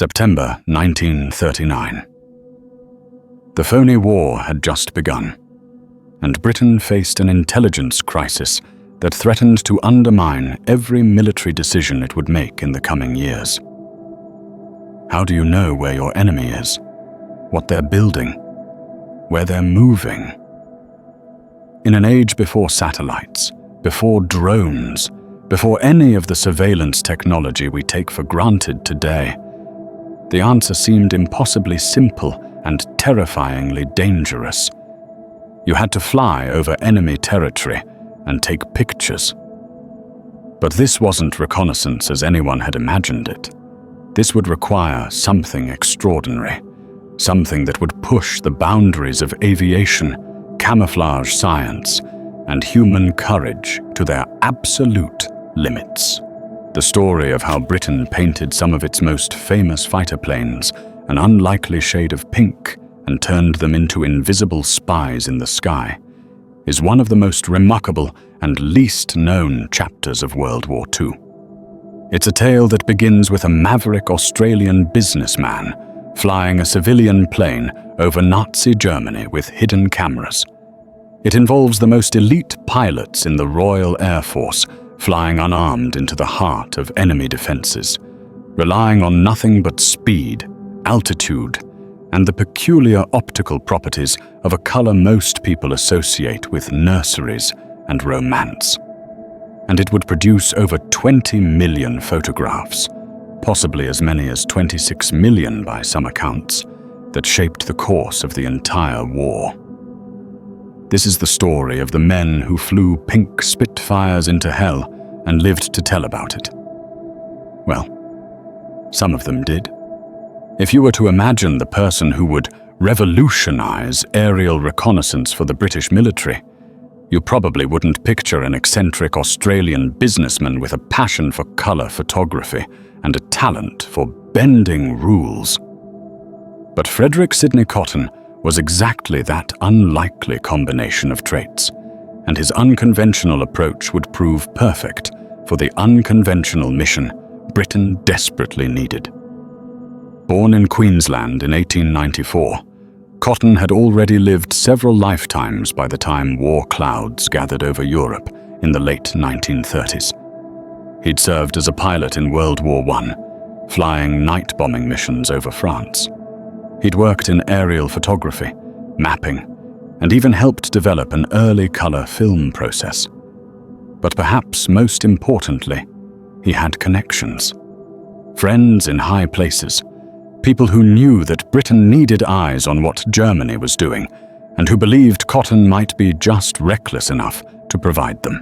September 1939. The phony war had just begun, and Britain faced an intelligence crisis that threatened to undermine every military decision it would make in the coming years. How do you know where your enemy is, what they're building, where they're moving? In an age before satellites, before drones, before any of the surveillance technology we take for granted today, the answer seemed impossibly simple and terrifyingly dangerous. You had to fly over enemy territory and take pictures. But this wasn't reconnaissance as anyone had imagined it. This would require something extraordinary, something that would push the boundaries of aviation, camouflage science, and human courage to their absolute limits. The story of how Britain painted some of its most famous fighter planes an unlikely shade of pink and turned them into invisible spies in the sky is one of the most remarkable and least known chapters of World War II. It's a tale that begins with a maverick Australian businessman flying a civilian plane over Nazi Germany with hidden cameras. It involves the most elite pilots in the Royal Air Force flying unarmed into the heart of enemy defenses, relying on nothing but speed, altitude, and the peculiar optical properties of a color most people associate with nurseries and romance. And it would produce over 20 million photographs, possibly as many as 26 million by some accounts, that shaped the course of the entire war. This is the story of the men who flew pink Spitfires into hell and lived to tell about it. Well, some of them did. If you were to imagine the person who would revolutionize aerial reconnaissance for the British military, you probably wouldn't picture an eccentric Australian businessman with a passion for color photography and a talent for bending rules. But Frederick Sidney Cotton was exactly that unlikely combination of traits, and his unconventional approach would prove perfect for the unconventional mission Britain desperately needed. Born in Queensland in 1894, Cotton had already lived several lifetimes by the time war clouds gathered over Europe in the late 1930s. He'd served as a pilot in World War I, flying night bombing missions over France. He'd worked in aerial photography, mapping, and even helped develop an early color film process. But perhaps most importantly, he had connections. Friends in high places, people who knew that Britain needed eyes on what Germany was doing, and who believed Cotton might be just reckless enough to provide them.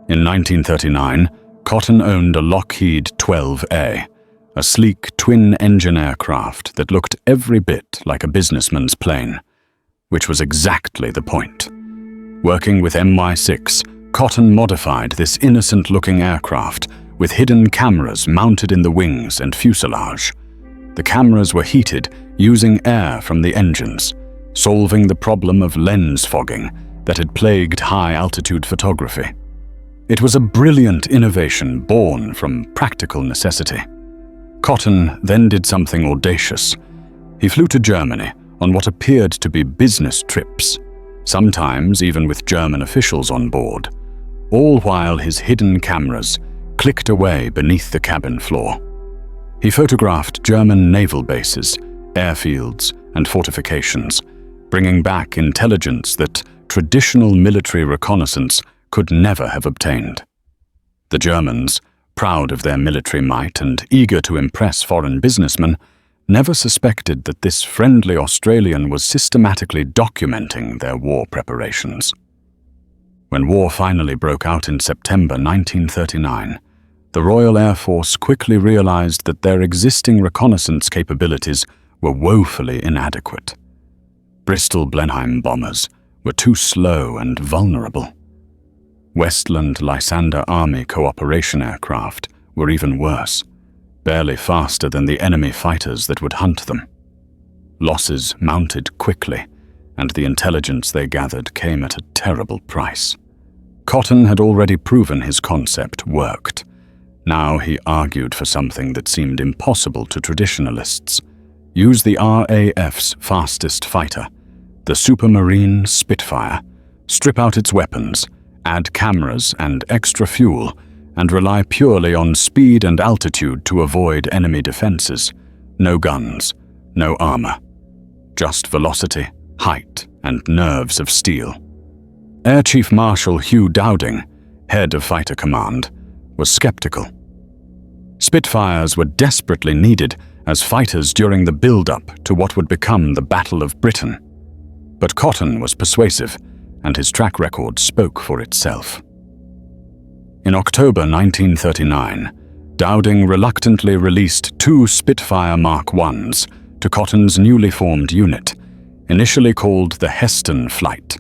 In 1939, Cotton owned a Lockheed 12A, a sleek twin-engine aircraft that looked every bit like a businessman's plane, which was exactly the point. Working with MI6, Cotton modified this innocent-looking aircraft with hidden cameras mounted in the wings and fuselage. The cameras were heated using air from the engines, solving the problem of lens fogging that had plagued high-altitude photography. It was a brilliant innovation born from practical necessity. Cotton then did something audacious. He flew to Germany on what appeared to be business trips, sometimes even with German officials on board, all while his hidden cameras clicked away beneath the cabin floor. He photographed German naval bases, airfields, and fortifications, bringing back intelligence that traditional military reconnaissance could never have obtained. The Germans, proud of their military might and eager to impress foreign businessmen, never suspected that this friendly Australian was systematically documenting their war preparations. When war finally broke out in September 1939, the Royal Air Force quickly realized that their existing reconnaissance capabilities were woefully inadequate. Bristol Blenheim bombers were too slow and vulnerable. Westland Lysander Army cooperation aircraft were even worse, barely faster than the enemy fighters that would hunt them. Losses mounted quickly, and the intelligence they gathered came at a terrible price. Cotton had already proven his concept worked. Now he argued for something that seemed impossible to traditionalists. Use the RAF's fastest fighter, the Supermarine Spitfire, strip out its weapons, add cameras and extra fuel, and rely purely on speed and altitude to avoid enemy defenses. No guns, no armor. Just velocity, height, and nerves of steel. Air Chief Marshal Hugh Dowding, head of Fighter Command, was skeptical. Spitfires were desperately needed as fighters during the build-up to what would become the Battle of Britain. But Cotton was persuasive, and his track record spoke for itself. In October 1939, Dowding reluctantly released 2 Spitfire Mark I's to Cotton's newly formed unit, initially called the Heston Flight,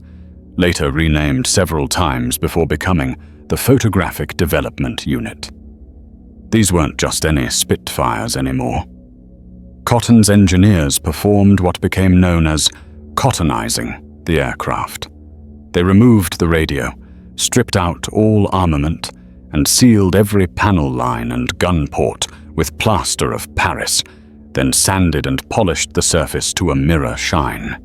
later renamed several times before becoming the Photographic Development Unit. These weren't just any Spitfires anymore. Cotton's engineers performed what became known as cottonizing the aircraft. They removed the radio, stripped out all armament, and sealed every panel line and gun port with plaster of Paris, then sanded and polished the surface to a mirror shine.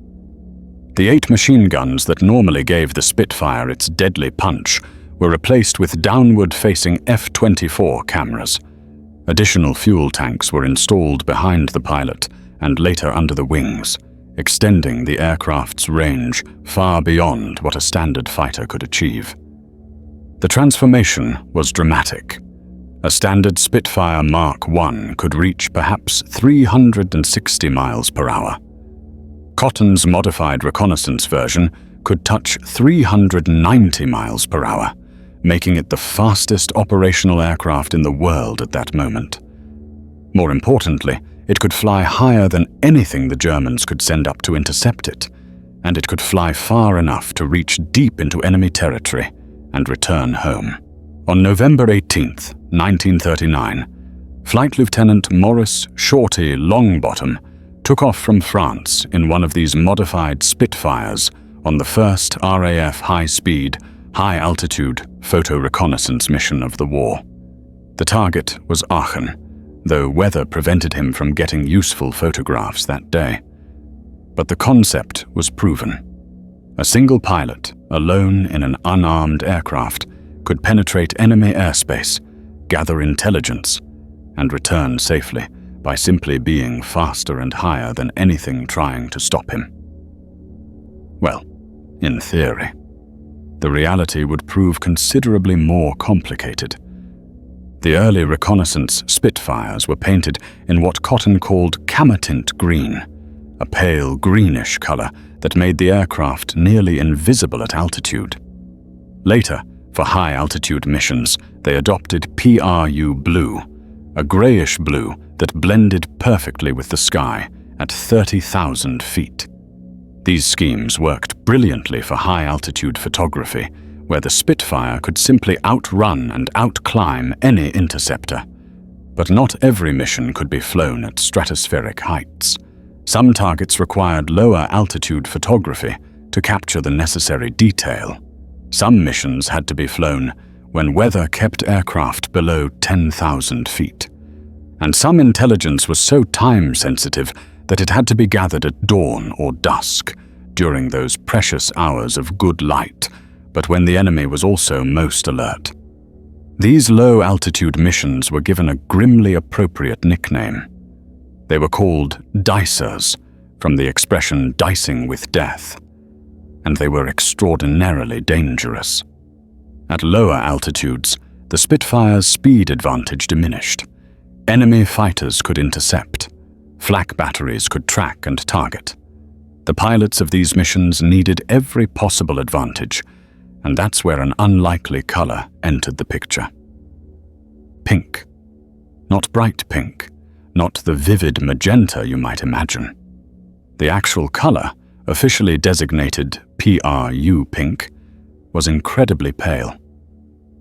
The 8 machine guns that normally gave the Spitfire its deadly punch were replaced with downward-facing F-24 cameras. Additional fuel tanks were installed behind the pilot and later under the wings, extending the aircraft's range far beyond what a standard fighter could achieve. The transformation was dramatic. A standard Spitfire Mark I could reach perhaps 360 miles per hour. Cotton's modified reconnaissance version could touch 390 miles per hour, making it the fastest operational aircraft in the world at that moment. More importantly, it could fly higher than anything the Germans could send up to intercept it, and it could fly far enough to reach deep into enemy territory and return home. On November 18, 1939, Flight Lieutenant Maurice Shorty Longbottom took off from France in one of these modified Spitfires on the first RAF high-speed, high-altitude photo reconnaissance mission of the war. The target was Aachen, though weather prevented him from getting useful photographs that day. But the concept was proven. A single pilot, alone in an unarmed aircraft, could penetrate enemy airspace, gather intelligence, and return safely by simply being faster and higher than anything trying to stop him. Well, in theory. The reality would prove considerably more complicated. The early reconnaissance Spitfires were painted in what Cotton called camatint green, a pale greenish color that made the aircraft nearly invisible at altitude. Later, for high-altitude missions, they adopted PRU blue, a grayish blue that blended perfectly with the sky at 30,000 feet. These schemes worked brilliantly for high-altitude photography, where the Spitfire could simply outrun and outclimb any interceptor. But not every mission could be flown at stratospheric heights. Some targets required lower-altitude photography to capture the necessary detail. Some missions had to be flown when weather kept aircraft below 10,000 feet. And some intelligence was so time-sensitive that it had to be gathered at dawn or dusk, during those precious hours of good light, but when the enemy was also most alert. These low-altitude missions were given a grimly appropriate nickname. They were called dicers, from the expression dicing with death, and they were extraordinarily dangerous. At lower altitudes, the Spitfire's speed advantage diminished. Enemy fighters could intercept. Flak batteries could track and target. The pilots of these missions needed every possible advantage, and that's where an unlikely color entered the picture. Pink. Not bright pink, not the vivid magenta you might imagine. The actual color, officially designated PRU pink, was incredibly pale.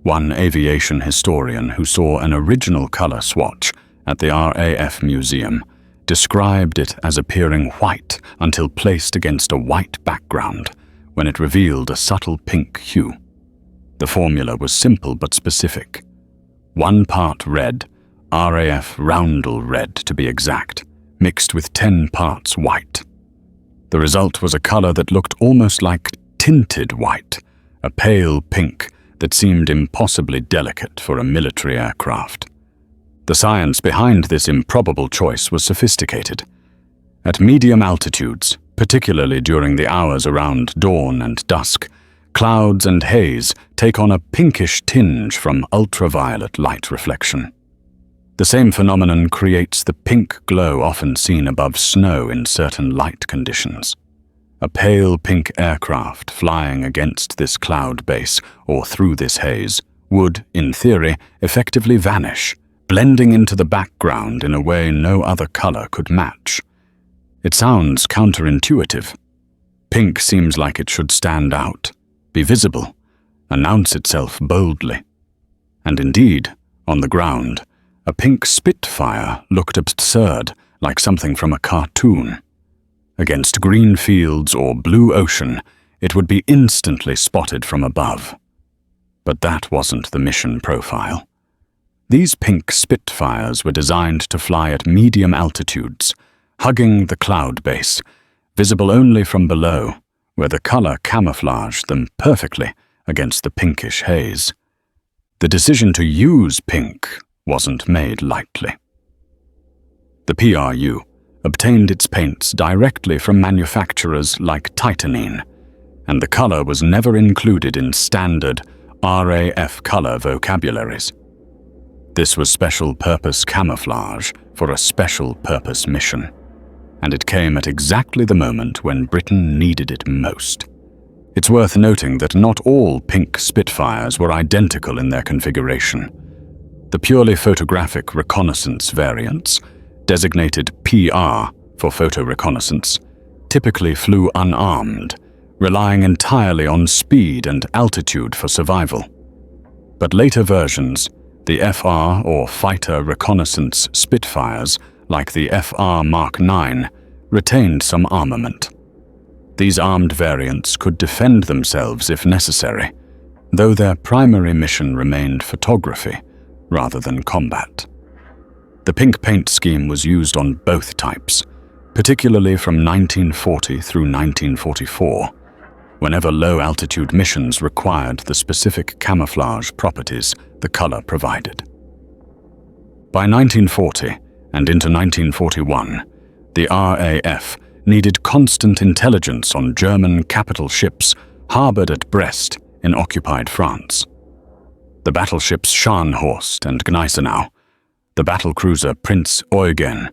One aviation historian who saw an original color swatch at the RAF Museum described it as appearing white until placed against a white background, when it revealed a subtle pink hue. The formula was simple but specific. 1 part red, RAF roundel red to be exact, mixed with 10 parts white. The result was a color that looked almost like tinted white, a pale pink that seemed impossibly delicate for a military aircraft. The science behind this improbable choice was sophisticated. At medium altitudes, particularly during the hours around dawn and dusk, clouds and haze take on a pinkish tinge from ultraviolet light reflection. The same phenomenon creates the pink glow often seen above snow in certain light conditions. A pale pink aircraft flying against this cloud base or through this haze would, in theory, effectively vanish, blending into the background in a way no other color could match. It sounds counterintuitive. Pink seems like it should stand out, be visible, announce itself boldly. And indeed, on the ground, a pink Spitfire looked absurd, like something from a cartoon. Against green fields or blue ocean, it would be instantly spotted from above. But that wasn't the mission profile. These pink Spitfires were designed to fly at medium altitudes, hugging the cloud base, visible only from below, where the color camouflaged them perfectly against the pinkish haze. The decision to use pink wasn't made lightly. The PRU obtained its paints directly from manufacturers like Titanine, and the color was never included in standard RAF color vocabularies. This was special-purpose camouflage for a special-purpose mission, and it came at exactly the moment when Britain needed it most. It's worth noting that not all pink Spitfires were identical in their configuration. The purely photographic reconnaissance variants, designated PR for photo reconnaissance, typically flew unarmed, relying entirely on speed and altitude for survival. But later versions, the FR or Fighter Reconnaissance Spitfires, like the FR Mark IX, retained some armament. These armed variants could defend themselves if necessary, though their primary mission remained photography rather than combat. The pink paint scheme was used on both types, particularly from 1940 through 1944, whenever low-altitude missions required the specific camouflage properties the color provided. By 1940 and into 1941, the RAF needed constant intelligence on German capital ships harbored at Brest in occupied France. The battleships Scharnhorst and Gneisenau, the battlecruiser Prince Eugen,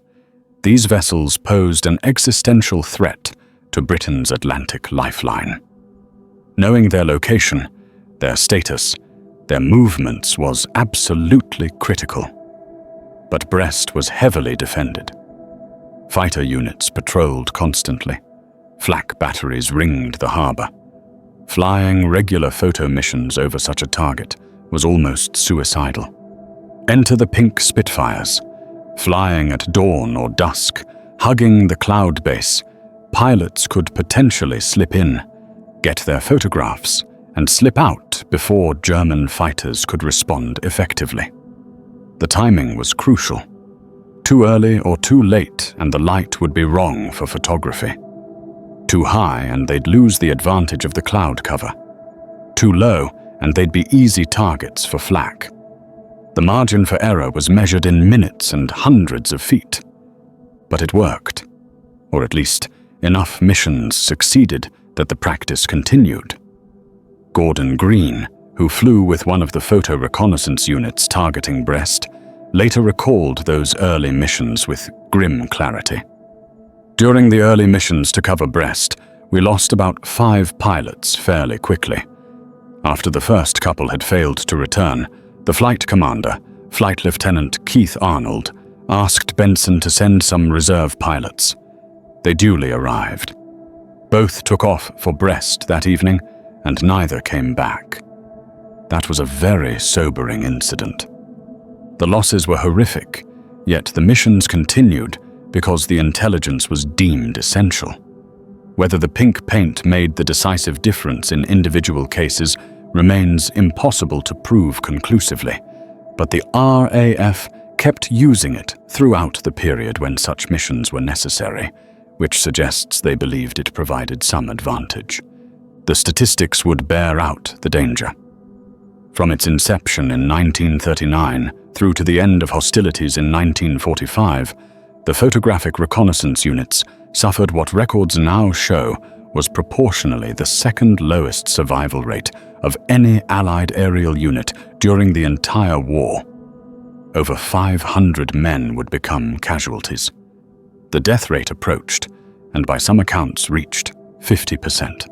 these vessels posed an existential threat to Britain's Atlantic lifeline. Knowing their location, their status, their movements was absolutely critical. But Brest was heavily defended. Fighter units patrolled constantly. Flak batteries ringed the harbor. Flying regular photo missions over such a target was almost suicidal. Enter the pink Spitfires. Flying at dawn or dusk, hugging the cloud base, pilots could potentially slip in, get their photographs, and slip out before German fighters could respond effectively. The timing was crucial. Too early or too late and the light would be wrong for photography. Too high and they'd lose the advantage of the cloud cover. Too low and they'd be easy targets for flak. The margin for error was measured in minutes and hundreds of feet. But it worked, or at least enough missions succeeded that the practice continued. Gordon Green, who flew with one of the photo reconnaissance units targeting Brest, later recalled those early missions with grim clarity. During the early missions to cover Brest, we lost about 5 pilots fairly quickly. After the first couple had failed to return, the flight commander, Flight Lieutenant Keith Arnold, asked Benson to send some reserve pilots. They duly arrived. Both took off for Brest that evening, and neither came back. That was a very sobering incident. The losses were horrific, yet the missions continued because the intelligence was deemed essential. Whether the pink paint made the decisive difference in individual cases remains impossible to prove conclusively, but the RAF kept using it throughout the period when such missions were necessary, which suggests they believed it provided some advantage. The statistics would bear out the danger. From its inception in 1939 through to the end of hostilities in 1945, the photographic reconnaissance units suffered what records now show was proportionally the second lowest survival rate of any Allied aerial unit during the entire war. Over 500 men would become casualties. The death rate approached, and by some accounts reached 50%.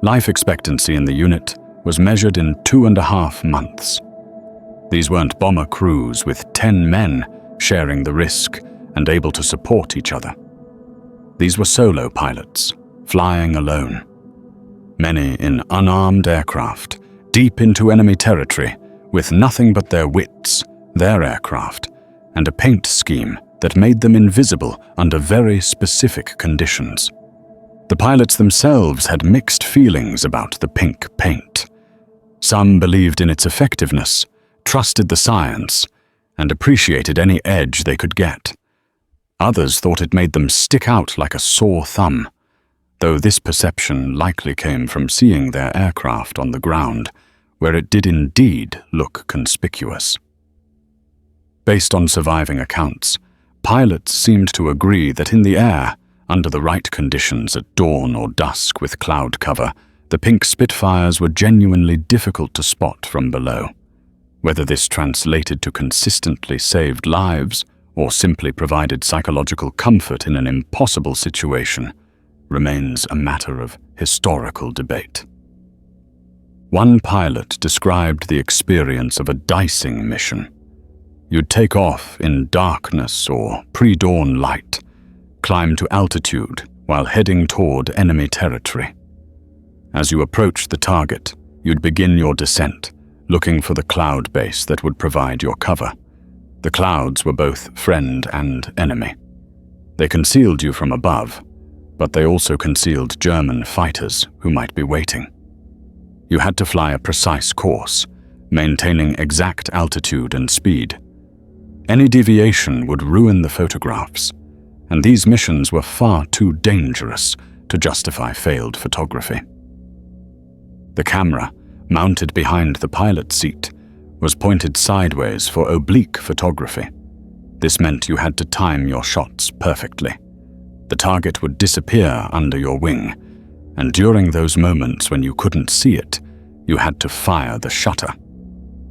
Life expectancy in the unit was measured in 2.5 months. These weren't bomber crews with 10 men sharing the risk and able to support each other. These were solo pilots, flying alone. Many in unarmed aircraft, deep into enemy territory, with nothing but their wits, their aircraft, and a paint scheme that made them invisible under very specific conditions. The pilots themselves had mixed feelings about the pink paint. Some believed in its effectiveness, trusted the science, and appreciated any edge they could get. Others thought it made them stick out like a sore thumb, though this perception likely came from seeing their aircraft on the ground, where it did indeed look conspicuous. Based on surviving accounts, pilots seemed to agree that in the air, under the right conditions at dawn or dusk with cloud cover, the pink Spitfires were genuinely difficult to spot from below. Whether this translated to consistently saved lives or simply provided psychological comfort in an impossible situation remains a matter of historical debate. One pilot described the experience of a dicing mission. You'd take off in darkness or pre-dawn light, climb to altitude while heading toward enemy territory. As you approached the target, you'd begin your descent, looking for the cloud base that would provide your cover. The clouds were both friend and enemy. They concealed you from above, but they also concealed German fighters who might be waiting. You had to fly a precise course, maintaining exact altitude and speed. Any deviation would ruin the photographs, and these missions were far too dangerous to justify failed photography. The camera, mounted behind the pilot's seat, was pointed sideways for oblique photography. This meant you had to time your shots perfectly. The target would disappear under your wing, and during those moments when you couldn't see it, you had to fire the shutter.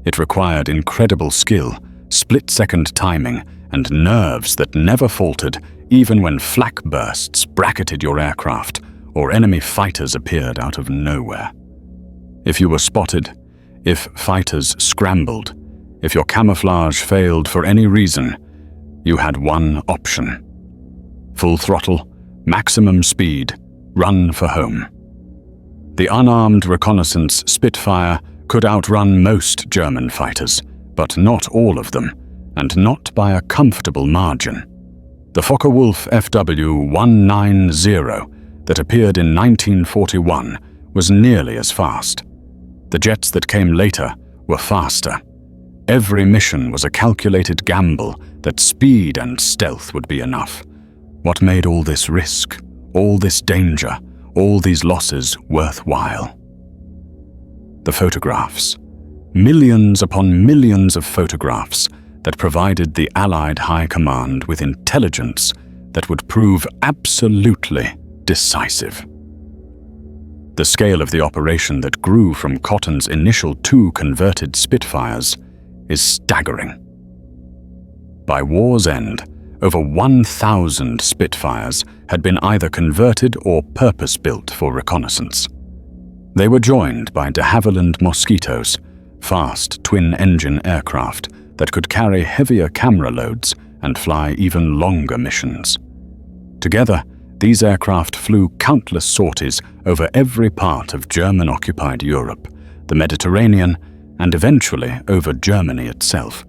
It required incredible skill, split-second timing, and nerves that never faltered even when flak bursts bracketed your aircraft or enemy fighters appeared out of nowhere. If you were spotted, if fighters scrambled, if your camouflage failed for any reason, you had one option. Full throttle, maximum speed, run for home. The unarmed reconnaissance Spitfire could outrun most German fighters, but not all of them, and not by a comfortable margin. The Focke-Wulf FW-190 that appeared in 1941 was nearly as fast. The jets that came later were faster. Every mission was a calculated gamble that speed and stealth would be enough. What made all this risk, all this danger, all these losses worthwhile? The photographs. Millions upon millions of photographs that provided the Allied High Command with intelligence that would prove absolutely decisive. The scale of the operation that grew from Cotton's initial 2 converted Spitfires is staggering. By war's end, over 1,000 Spitfires had been either converted or purpose-built for reconnaissance. They were joined by de Havilland Mosquitoes, fast twin-engine aircraft that could carry heavier camera loads and fly even longer missions. Together, these aircraft flew countless sorties over every part of German-occupied Europe, the Mediterranean, and eventually over Germany itself.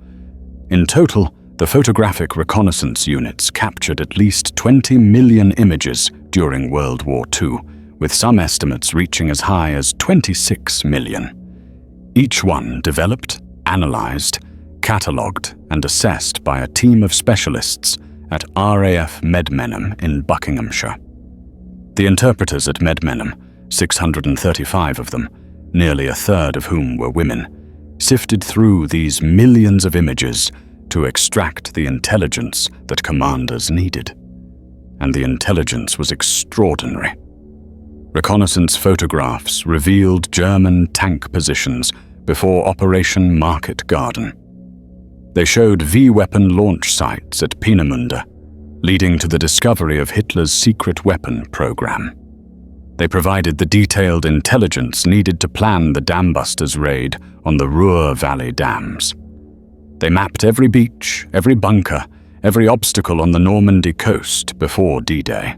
In total, the photographic reconnaissance units captured at least 20 million images during World War II, with some estimates reaching as high as 26 million. Each one developed, analyzed, catalogued, and assessed by a team of specialists at RAF Medmenham in Buckinghamshire. The interpreters at Medmenham, 635 of them, nearly a third of whom were women, sifted through these millions of images to extract the intelligence that commanders needed. And the intelligence was extraordinary. Reconnaissance photographs revealed German tank positions before Operation Market Garden. They showed V-weapon launch sites at Peenemünde, leading to the discovery of Hitler's secret weapon program. They provided the detailed intelligence needed to plan the dambusters' raid on the Ruhr Valley dams. They mapped every beach, every bunker, every obstacle on the Normandy coast before D-Day.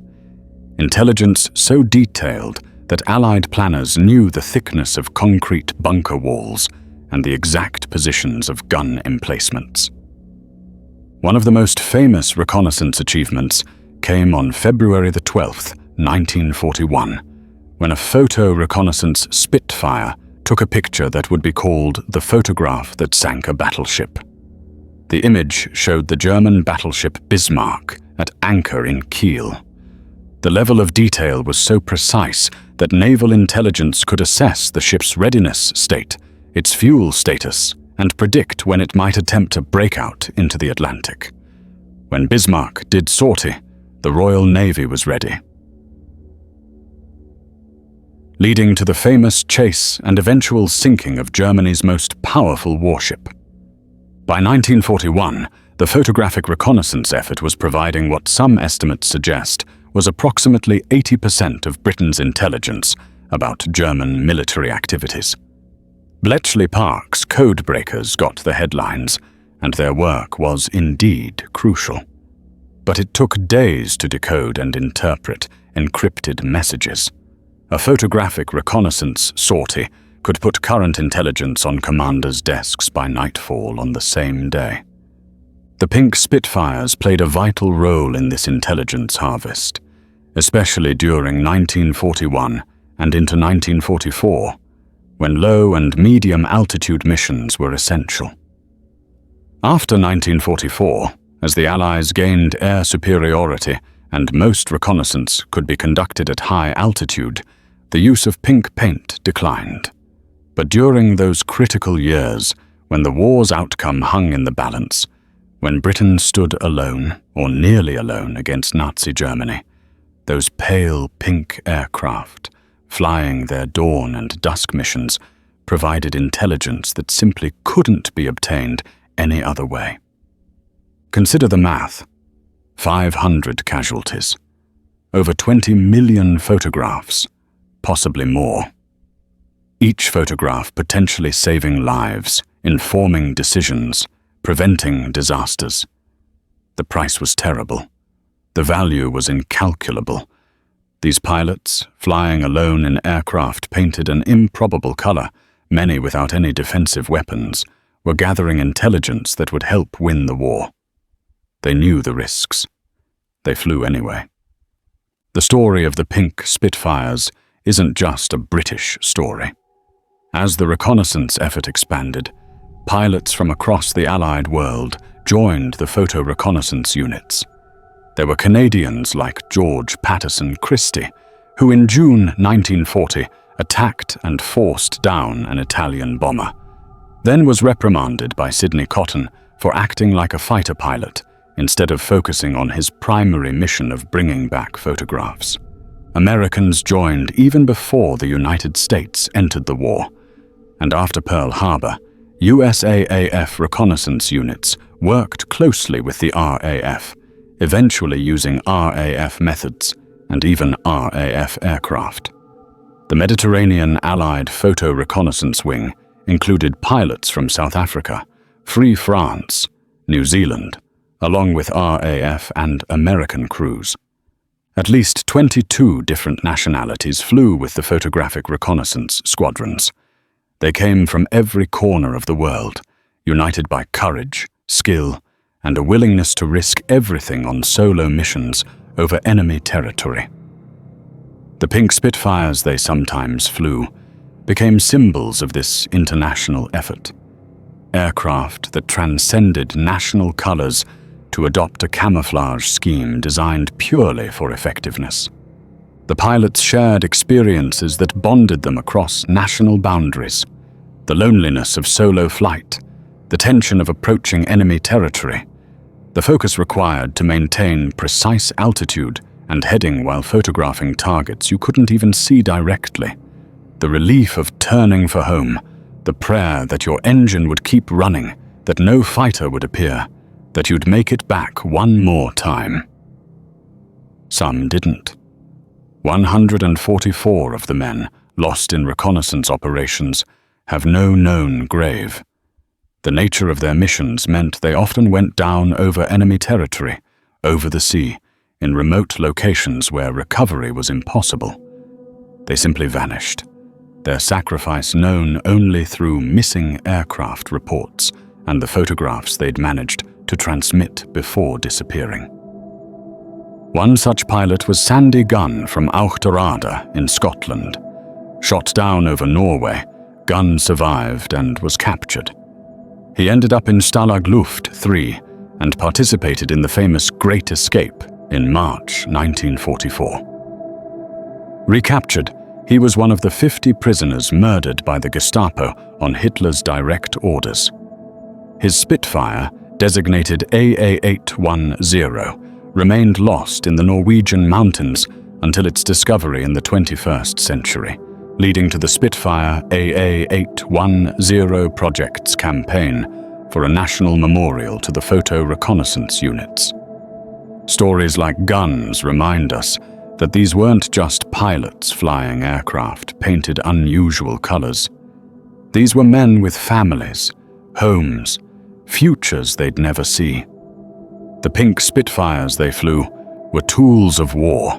Intelligence so detailed that Allied planners knew the thickness of concrete bunker walls and the exact positions of gun emplacements. One of the most famous reconnaissance achievements came on February the 12th, 1941, when a photo reconnaissance Spitfire took a picture that would be called the photograph that sank a battleship. The image showed the German battleship Bismarck at anchor in Kiel. The level of detail was so precise that naval intelligence could assess the ship's readiness state, its fuel status, and predict when it might attempt to break out into the Atlantic. When Bismarck did sortie, the Royal Navy was ready, leading to the famous chase and eventual sinking of Germany's most powerful warship. By 1941, the photographic reconnaissance effort was providing what some estimates suggest was approximately 80% of Britain's intelligence about German military activities. Bletchley Park's codebreakers got the headlines, and their work was indeed crucial. But it took days to decode and interpret encrypted messages. A photographic reconnaissance sortie could put current intelligence on commanders' desks by nightfall on the same day. The pink Spitfires played a vital role in this intelligence harvest, especially during 1941 and into 1944, when low and medium altitude missions were essential. After 1944, as the Allies gained air superiority and most reconnaissance could be conducted at high altitude, the use of pink paint declined. But during those critical years, when the war's outcome hung in the balance, when Britain stood alone, or nearly alone, against Nazi Germany, those pale pink aircraft, flying their dawn and dusk missions, provided intelligence that simply couldn't be obtained any other way. Consider the math. 500 casualties, over 20 million photographs, possibly more. Each photograph potentially saving lives, informing decisions, preventing disasters. The price was terrible. The value was incalculable. These pilots, flying alone in aircraft painted an improbable color, many without any defensive weapons, were gathering intelligence that would help win the war. They knew the risks. They flew anyway. The story of the pink Spitfires isn't just a British story. As the reconnaissance effort expanded, pilots from across the Allied world joined the photo reconnaissance units. There were Canadians like George Patterson Christie, who in June 1940 attacked and forced down an Italian bomber, then was reprimanded by Sidney Cotton for acting like a fighter pilot instead of focusing on his primary mission of bringing back photographs. Americans joined even before the United States entered the war, and after Pearl Harbor, USAAF reconnaissance units worked closely with the RAF, eventually using RAF methods and even RAF aircraft. The Mediterranean Allied Photo Reconnaissance Wing included pilots from South Africa, Free France, New Zealand, along with RAF and American crews. At least 22 different nationalities flew with the photographic reconnaissance squadrons. They came from every corner of the world, united by courage, skill, and a willingness to risk everything on solo missions over enemy territory. The pink Spitfires they sometimes flew became symbols of this international effort. aircraft that transcended national colors to adopt a camouflage scheme designed purely for effectiveness. The pilots shared experiences that bonded them across national boundaries. The loneliness of solo flight, the tension of approaching enemy territory, the focus required to maintain precise altitude and heading while photographing targets you couldn't even see directly, the relief of turning for home, the prayer that your engine would keep running, that no fighter would appear, that you'd make it back one more time. Some didn't. 144 of the men lost in reconnaissance operations have no known grave. The nature of their missions meant they often went down over enemy territory, over the sea, in remote locations where recovery was impossible. They simply vanished, their sacrifice known only through missing aircraft reports and the photographs they'd managed to transmit before disappearing. One such pilot was Sandy Gunn from Auchterarder in Scotland. Shot down over Norway, Gunn survived and was captured. He ended up in Stalag Luft 3 and participated in the famous Great Escape in March 1944. Recaptured, he was one of the 50 prisoners murdered by the Gestapo on Hitler's direct orders. His Spitfire, designated AA810, remained lost in the Norwegian mountains until its discovery in the 21st century, leading to the Spitfire AA810 project's campaign for a national memorial to the photo reconnaissance units. Stories like Gunn's remind us that these weren't just pilots flying aircraft painted unusual colors. These were men with families, homes, futures they'd never see. The pink Spitfires they flew were tools of war,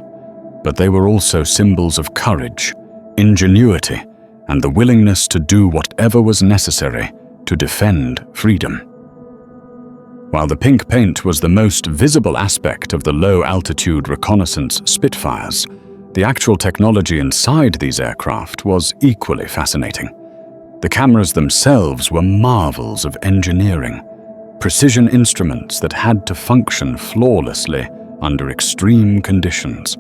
but they were also symbols of courage, ingenuity, and the willingness to do whatever was necessary to defend freedom. While the pink paint was the most visible aspect of the low-altitude reconnaissance Spitfires, the actual technology inside these aircraft was equally fascinating. The cameras themselves were marvels of engineering, precision instruments that had to function flawlessly under extreme conditions.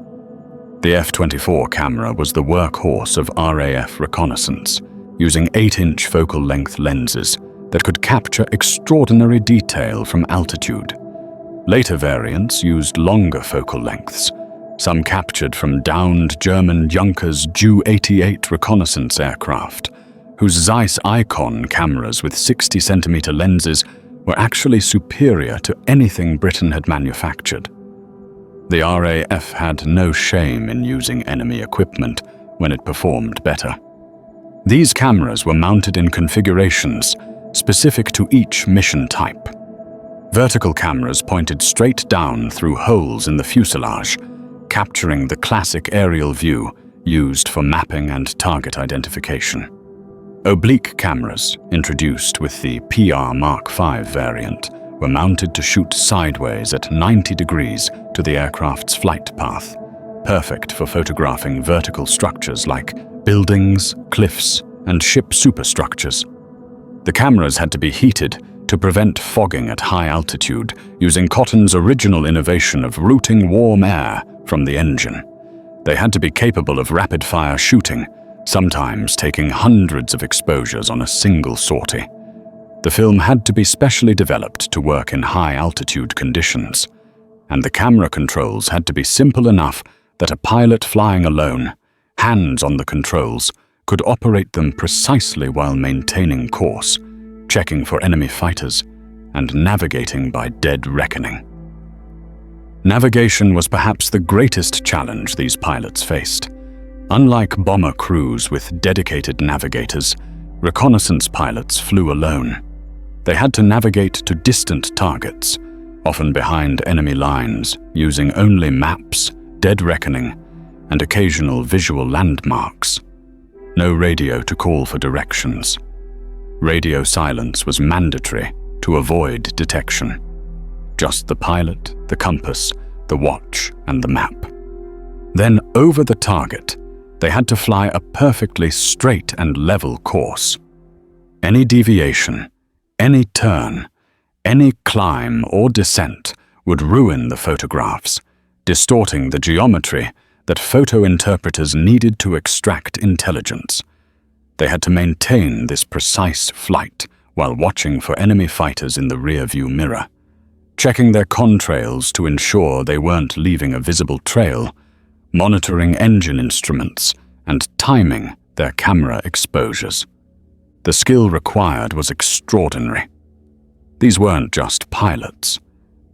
The F-24 camera was the workhorse of RAF reconnaissance, using 8-inch focal length lenses that could capture extraordinary detail from altitude. Later variants used longer focal lengths, some captured from downed German Junkers Ju-88 reconnaissance aircraft, whose Zeiss Icon cameras with 60-centimeter lenses were actually superior to anything Britain had manufactured. The RAF had no shame in using enemy equipment when it performed better. These cameras were mounted in configurations specific to each mission type. Vertical cameras pointed straight down through holes in the fuselage, capturing the classic aerial view used for mapping and target identification. Oblique cameras, introduced with the PR Mark V variant, were mounted to shoot sideways at 90 degrees to the aircraft's flight path, perfect for photographing vertical structures like buildings, cliffs, and ship superstructures. The cameras had to be heated to prevent fogging at high altitude, using Cotton's original innovation of routing warm air from the engine. They had to be capable of rapid-fire shooting, sometimes taking hundreds of exposures on a single sortie. The film had to be specially developed to work in high-altitude conditions, and the camera controls had to be simple enough that a pilot flying alone, hands on the controls, could operate them precisely while maintaining course, checking for enemy fighters, and navigating by dead reckoning. Navigation was perhaps the greatest challenge these pilots faced. Unlike bomber crews with dedicated navigators, reconnaissance pilots flew alone. They had to navigate to distant targets, often behind enemy lines, using only maps, dead reckoning, and occasional visual landmarks. No radio to call for directions. Radio silence was mandatory to avoid detection. Just the pilot, the compass, the watch, and the map. Then over the target, they had to fly a perfectly straight and level course. Any deviation, Any turn, any climb or descent would ruin the photographs, distorting the geometry that photo interpreters needed to extract intelligence. They had to maintain this precise flight while watching for enemy fighters in the rear-view mirror, checking their contrails to ensure they weren't leaving a visible trail, monitoring engine instruments, and timing their camera exposures. The skill required was extraordinary. These weren't just pilots.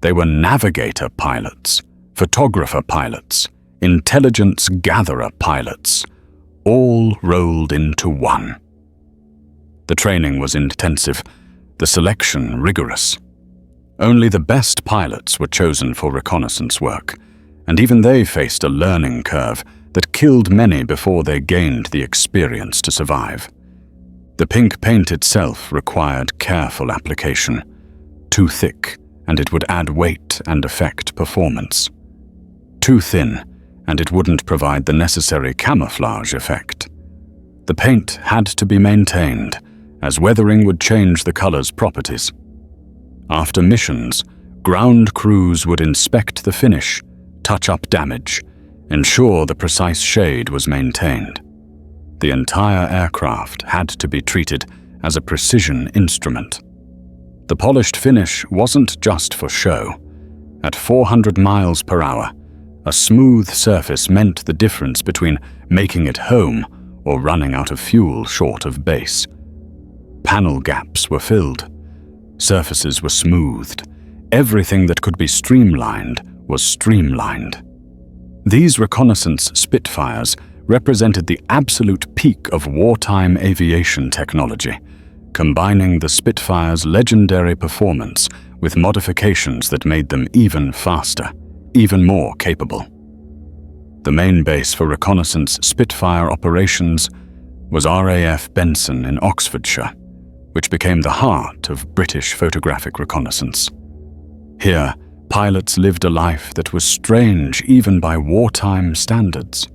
They were navigator pilots, photographer pilots, intelligence gatherer pilots, all rolled into one. The training was intensive, the selection rigorous. Only the best pilots were chosen for reconnaissance work, and even they faced a learning curve that killed many before they gained the experience to survive. The pink paint itself required careful application. Too thick, and it would add weight and affect performance. Too thin, and it wouldn't provide the necessary camouflage effect. The paint had to be maintained, as weathering would change the color's properties. After missions, ground crews would inspect the finish, touch up damage, ensure the precise shade was maintained. The entire aircraft had to be treated as a precision instrument. The polished finish wasn't just for show. At 400 miles per hour, a smooth surface meant the difference between making it home or running out of fuel short of base. Panel gaps were filled. Surfaces were smoothed. Everything that could be streamlined was streamlined. These reconnaissance Spitfires represented the absolute peak of wartime aviation technology, combining the Spitfire's legendary performance with modifications that made them even faster, even more capable. The main base for reconnaissance Spitfire operations was RAF Benson in Oxfordshire, which became the heart of British photographic reconnaissance. Here, pilots lived a life that was strange even by wartime standards.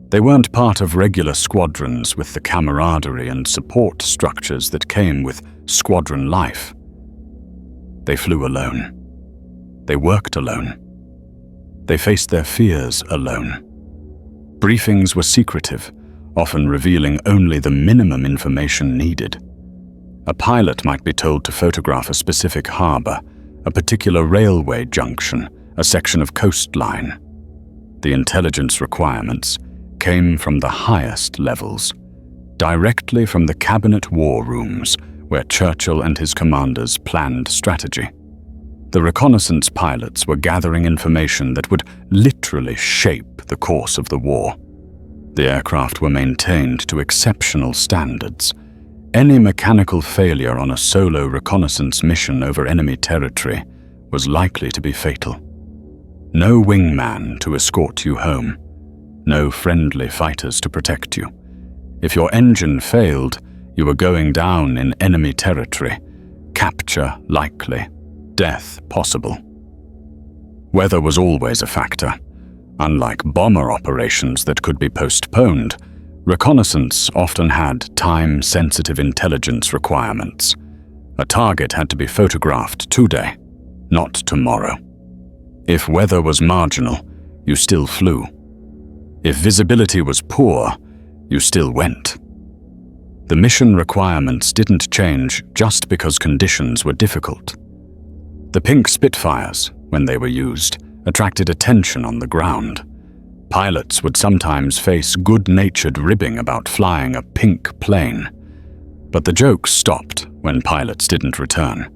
They weren't part of regular squadrons with the camaraderie and support structures that came with squadron life. They flew alone. They worked alone. They faced their fears alone. Briefings were secretive, often revealing only the minimum information needed. A pilot might be told to photograph a specific harbor, a particular railway junction, a section of coastline. The intelligence requirements came from the highest levels, directly from the cabinet war rooms where Churchill and his commanders planned strategy. The reconnaissance pilots were gathering information that would literally shape the course of the war. The aircraft were maintained to exceptional standards. Any mechanical failure on a solo reconnaissance mission over enemy territory was likely to be fatal. No wingman to escort you home. No friendly fighters to protect you. If your engine failed, you were going down in enemy territory. Capture likely. Death possible. Weather was always a factor. Unlike bomber operations that could be postponed, reconnaissance often had time-sensitive intelligence requirements. A target had to be photographed today, not tomorrow. If weather was marginal, you still flew. If visibility was poor, you still went. The mission requirements didn't change just because conditions were difficult. The pink Spitfires, when they were used, attracted attention on the ground. Pilots would sometimes face good-natured ribbing about flying a pink plane. But the jokes stopped when pilots didn't return.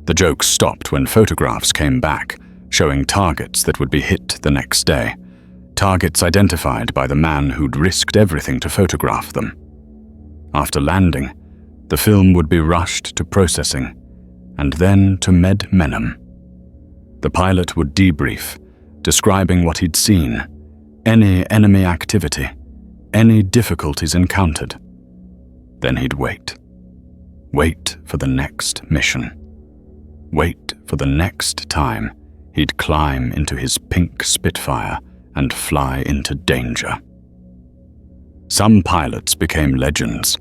The jokes stopped when photographs came back, showing targets that would be hit the next day. Targets identified by the man who'd risked everything to photograph them. After landing, the film would be rushed to processing, and then to Med Menem. The pilot would debrief, describing what he'd seen, any enemy activity, any difficulties encountered. Then he'd wait. Wait for the next mission. Wait for the next time he'd climb into his pink Spitfire and fly into danger. Some pilots became legends.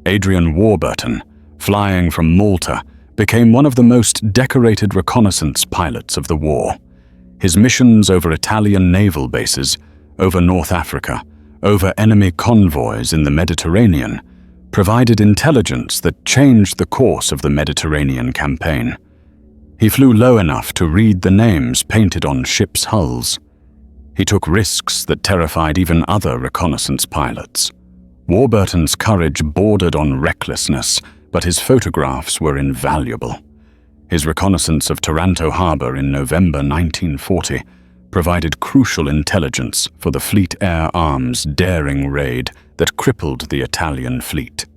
Adrian Warburton, flying from Malta, became one of the most decorated reconnaissance pilots of the war. His missions over Italian naval bases, over North Africa, over enemy convoys in the Mediterranean, provided intelligence that changed the course of the Mediterranean campaign. He flew low enough to read the names painted on ships' hulls. He took risks that terrified even other reconnaissance pilots. Warburton's courage bordered on recklessness, but his photographs were invaluable. His reconnaissance of Taranto Harbor in November 1940 provided crucial intelligence for the Fleet Air Arm's daring raid that crippled the Italian fleet.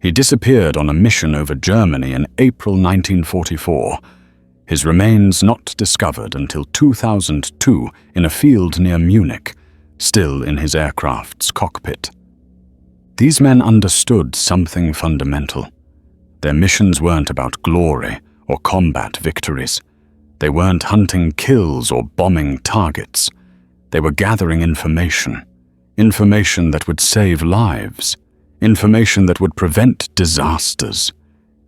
He disappeared on a mission over Germany in April 1944, his remains not discovered until 2002 in a field near Munich, still in his aircraft's cockpit. These men understood something fundamental. Their missions weren't about glory or combat victories. They weren't hunting kills or bombing targets. They were gathering information. Information that would save lives. Information that would prevent disasters.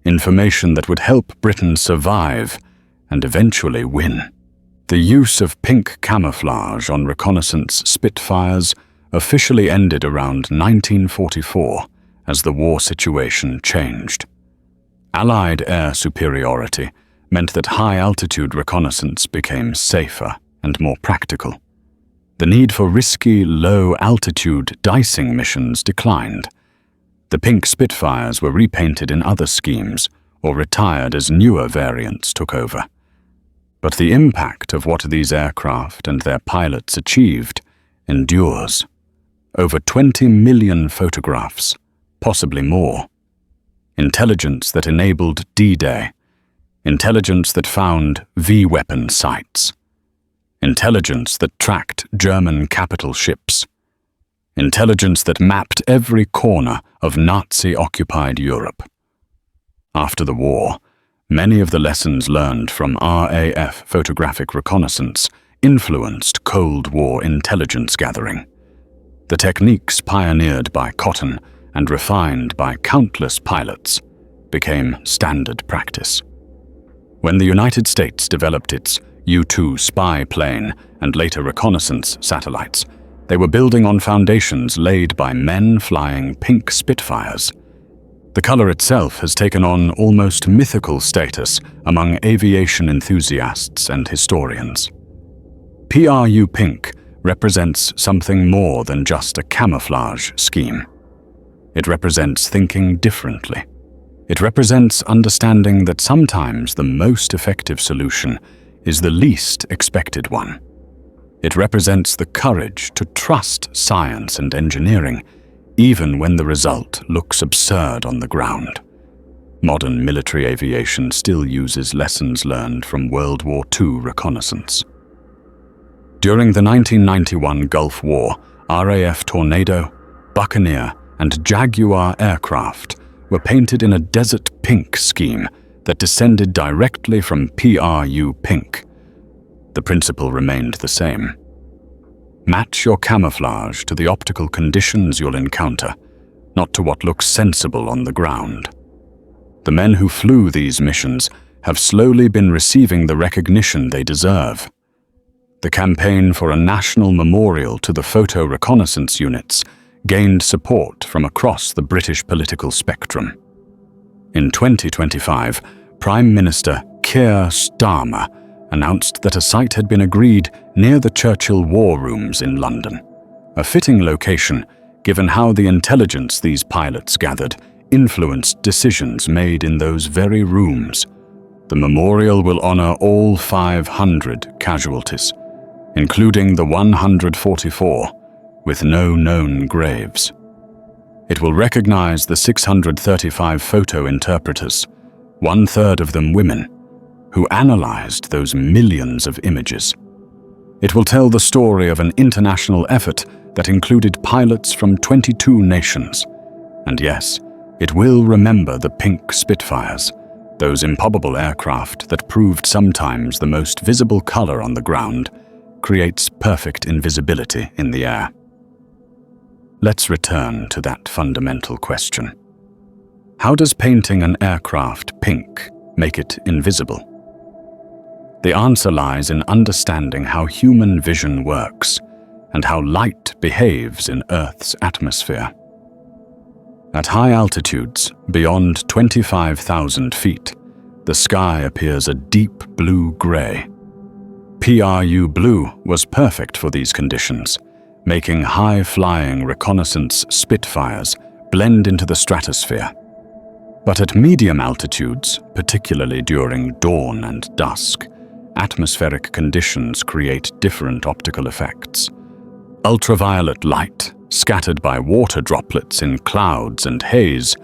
Information that would help Britain survive and eventually win. The use of pink camouflage on reconnaissance Spitfires officially ended around 1944 as the war situation changed. Allied air superiority meant that high-altitude reconnaissance became safer and more practical. The need for risky, low-altitude dicing missions declined. The pink Spitfires were repainted in other schemes or retired as newer variants took over. But the impact of what these aircraft and their pilots achieved endures. Over 20 million photographs, possibly more. Intelligence that enabled D-Day. Intelligence that found V-weapon sites. Intelligence that tracked German capital ships. Intelligence that mapped every corner of Nazi-occupied Europe. After the war, many of the lessons learned from RAF photographic reconnaissance influenced Cold War intelligence gathering. The techniques pioneered by Cotton and refined by countless pilots became standard practice. When the United States developed its U-2 spy plane and later reconnaissance satellites, they were building on foundations laid by men flying pink Spitfires. The color itself has taken on almost mythical status among aviation enthusiasts and historians. PRU pink represents something more than just a camouflage scheme. It represents thinking differently. It represents understanding that sometimes the most effective solution is the least expected one. It represents the courage to trust science and engineering, even when the result looks absurd on the ground. Modern military aviation still uses lessons learned from World War II reconnaissance. During the 1991 Gulf War, RAF Tornado, Buccaneer, and Jaguar aircraft were painted in a desert pink scheme that descended directly from PRU pink. The principle remained the same. Match your camouflage to the optical conditions you'll encounter, not to what looks sensible on the ground. The men who flew these missions have slowly been receiving the recognition they deserve. The campaign for a national memorial to the photo reconnaissance units gained support from across the British political spectrum. In 2025, Prime Minister Keir Starmer announced that a site had been agreed near the Churchill War Rooms in London, a fitting location given how the intelligence these pilots gathered influenced decisions made in those very rooms. The memorial will honor all 500 casualties, including the 144, with no known graves. It will recognize the 635 photo interpreters, 1/3 of them women, who analyzed those millions of images. It will tell the story of an international effort that included pilots from 22 nations. And yes, it will remember the pink Spitfires, those improbable aircraft that proved sometimes the most visible color on the ground creates perfect invisibility in the air. Let's return to that fundamental question. How does painting an aircraft pink make it invisible? The answer lies in understanding how human vision works and how light behaves in Earth's atmosphere. At high altitudes, beyond 25,000 feet, the sky appears a deep blue-gray. PRU blue was perfect for these conditions, making high-flying reconnaissance Spitfires blend into the stratosphere. But at medium altitudes, particularly during dawn and dusk, atmospheric conditions create different optical effects. Ultraviolet light, scattered by water droplets in clouds and haze,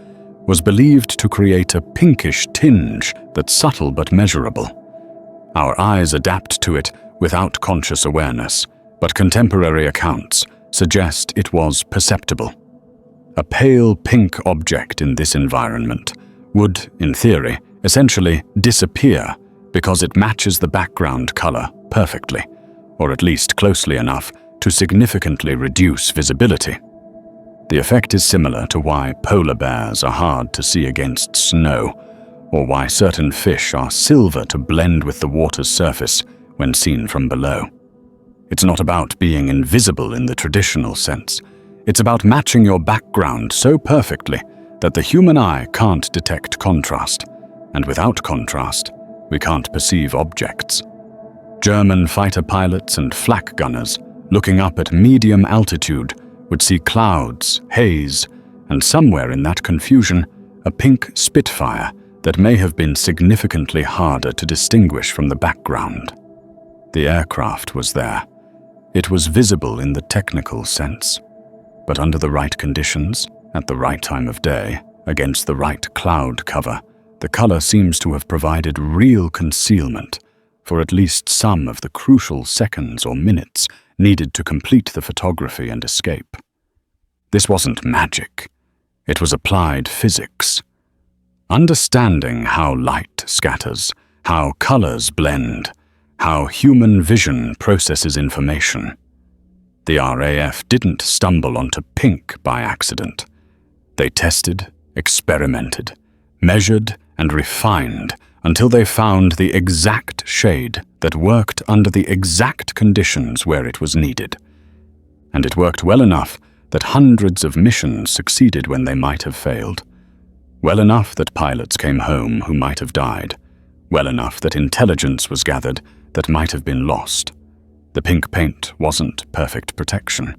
was believed to create a pinkish tinge that's subtle but measurable. Our eyes adapt to it without conscious awareness, but contemporary accounts suggest it was perceptible. A pale pink object in this environment would, in theory, essentially disappear because it matches the background color perfectly, or at least closely enough to significantly reduce visibility. The effect is similar to why polar bears are hard to see against snow, or why certain fish are silver to blend with the water's surface when seen from below. It's not about being invisible in the traditional sense. It's about matching your background so perfectly that the human eye can't detect contrast, and without contrast, we can't perceive objects. German fighter pilots and flak gunners looking up at medium altitude would see clouds, haze, and somewhere in that confusion, a pink Spitfire that may have been significantly harder to distinguish from the background. The aircraft was there. It was visible in the technical sense, but under the right conditions, at the right time of day, against the right cloud cover, the color seems to have provided real concealment for at least some of the crucial seconds or minutes needed to complete the photography and escape. This wasn't magic. It was applied physics. Understanding how light scatters, how colors blend, how human vision processes information. The RAF didn't stumble onto pink by accident. They tested, experimented, measured, and refined until they found the exact shade that worked under the exact conditions where it was needed. And it worked well enough that hundreds of missions succeeded when they might have failed. Well enough that pilots came home who might have died. Well enough that intelligence was gathered that might have been lost. The pink paint wasn't perfect protection.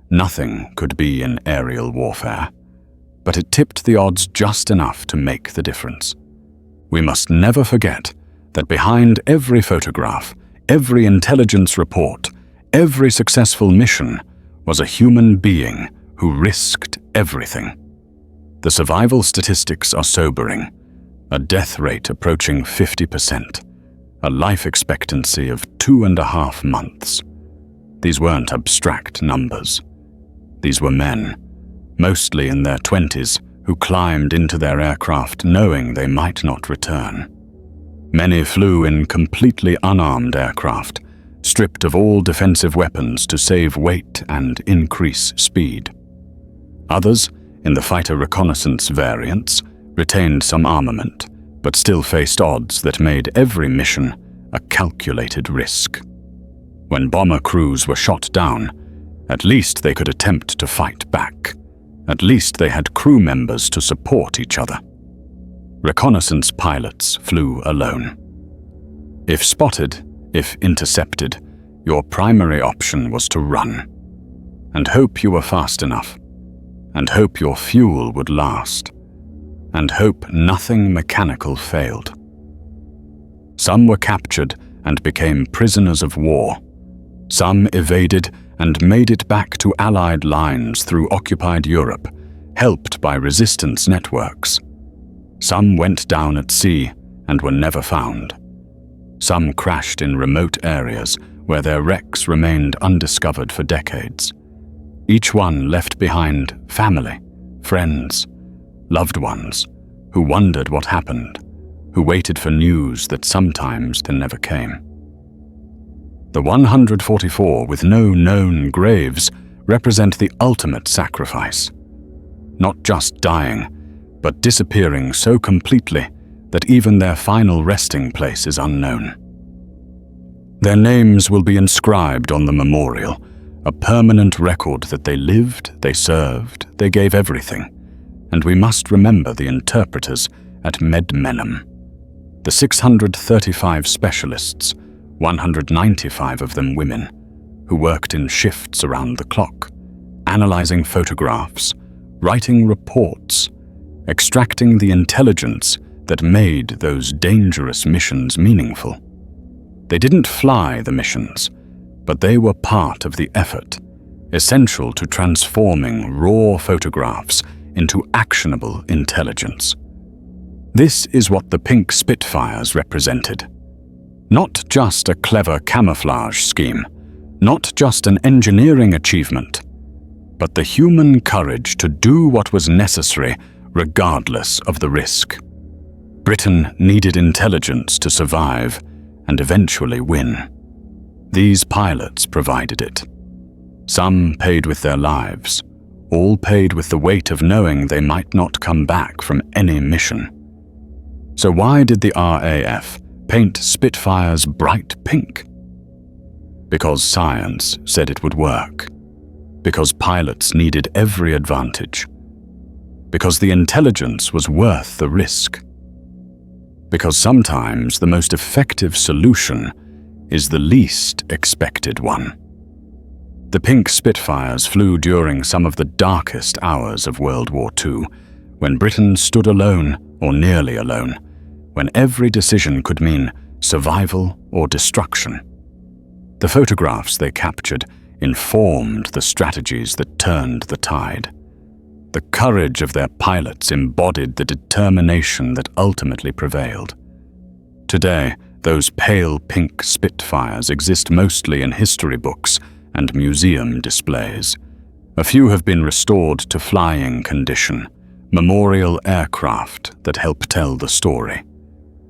Nothing could be in aerial warfare. But it tipped the odds just enough to make the difference. We must never forget that behind every photograph, every intelligence report, every successful mission was a human being who risked everything. The survival statistics are sobering. A death rate approaching 50%. A life expectancy of 2.5 months. These weren't abstract numbers. These were men, mostly in their 20s, who climbed into their aircraft knowing they might not return. Many flew in completely unarmed aircraft, stripped of all defensive weapons to save weight and increase speed. Others, in the fighter reconnaissance variants, retained some armament, but still faced odds that made every mission a calculated risk. When bomber crews were shot down, at least they could attempt to fight back. At least they had crew members to support each other. Reconnaissance pilots flew alone. If spotted, if intercepted, your primary option was to run, and hope you were fast enough, and hope your fuel would last, and hope nothing mechanical failed. Some were captured and became prisoners of war. Some evaded and made it back to Allied lines through occupied Europe, helped by resistance networks. Some went down at sea and were never found. Some crashed in remote areas where their wrecks remained undiscovered for decades. Each one left behind family, friends, loved ones, who wondered what happened, who waited for news that sometimes there never came. The 144 with no known graves represent the ultimate sacrifice. Not just dying, but disappearing so completely that even their final resting place is unknown. Their names will be inscribed on the memorial, a permanent record that they lived, they served, they gave everything, and we must remember the interpreters at Medmenham. The 635 specialists, 195 of them women, who worked in shifts around the clock, analyzing photographs, writing reports, extracting the intelligence that made those dangerous missions meaningful. They didn't fly the missions, but they were part of the effort, essential to transforming raw photographs into actionable intelligence. This is what the pink Spitfires represented. Not just a clever camouflage scheme, not just an engineering achievement, but the human courage to do what was necessary regardless of the risk. Britain needed intelligence to survive and eventually win. These pilots provided it. Some paid with their lives, all paid with the weight of knowing they might not come back from any mission. So why did the RAF paint Spitfires bright pink? Because science said it would work. Because pilots needed every advantage. Because the intelligence was worth the risk. Because sometimes the most effective solution is the least expected one. The pink Spitfires flew during some of the darkest hours of World War II, when Britain stood alone or nearly alone, when every decision could mean survival or destruction. The photographs they captured informed the strategies that turned the tide. The courage of their pilots embodied the determination that ultimately prevailed. Today, those pale pink Spitfires exist mostly in history books and museum displays. A few have been restored to flying condition, memorial aircraft that help tell the story.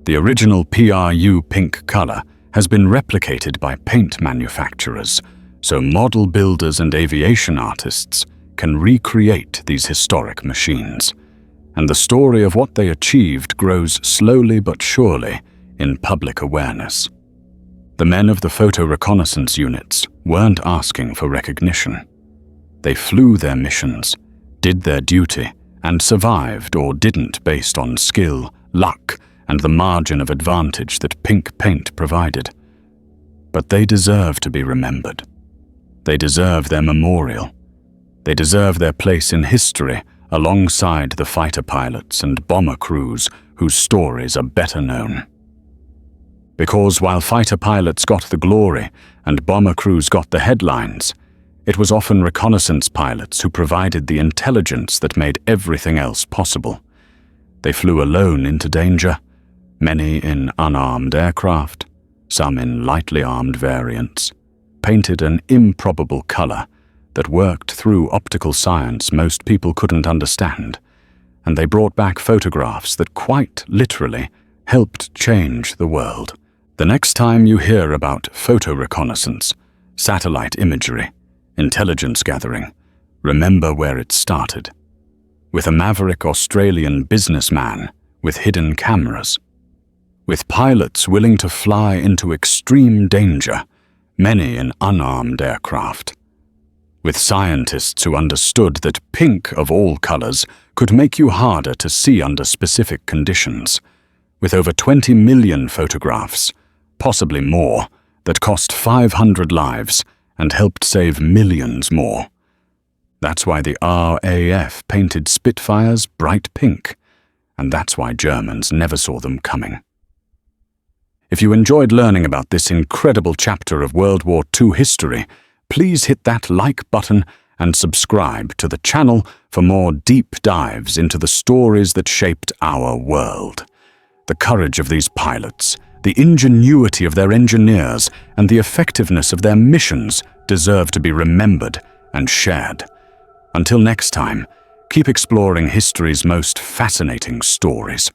The original PRU pink color has been replicated by paint manufacturers, so model builders and aviation artists can recreate these historic machines. And the story of what they achieved grows slowly but surely in public awareness. The men of the photo reconnaissance units weren't asking for recognition. They flew their missions, did their duty, and survived or didn't based on skill, luck, and the margin of advantage that pink paint provided. But they deserve to be remembered. They deserve their memorial. They deserve their place in history alongside the fighter pilots and bomber crews whose stories are better known. Because while fighter pilots got the glory and bomber crews got the headlines, it was often reconnaissance pilots who provided the intelligence that made everything else possible. They flew alone into danger, many in unarmed aircraft, some in lightly armed variants, painted an improbable color that worked through optical science most people couldn't understand, and they brought back photographs that quite literally helped change the world. The next time you hear about photo reconnaissance, satellite imagery, intelligence gathering, remember where it started. With a maverick Australian businessman with hidden cameras. With pilots willing to fly into extreme danger, many in unarmed aircraft. With scientists who understood that pink of all colors could make you harder to see under specific conditions. With over 20 million photographs, possibly more, that cost 500 lives and helped save millions more. That's why the RAF painted Spitfires bright pink, and that's why Germans never saw them coming. If you enjoyed learning about this incredible chapter of World War II history, please hit that like button and subscribe to the channel for more deep dives into the stories that shaped our world. The courage of these pilots, the ingenuity of their engineers, and the effectiveness of their missions deserve to be remembered and shared. Until next time, keep exploring history's most fascinating stories.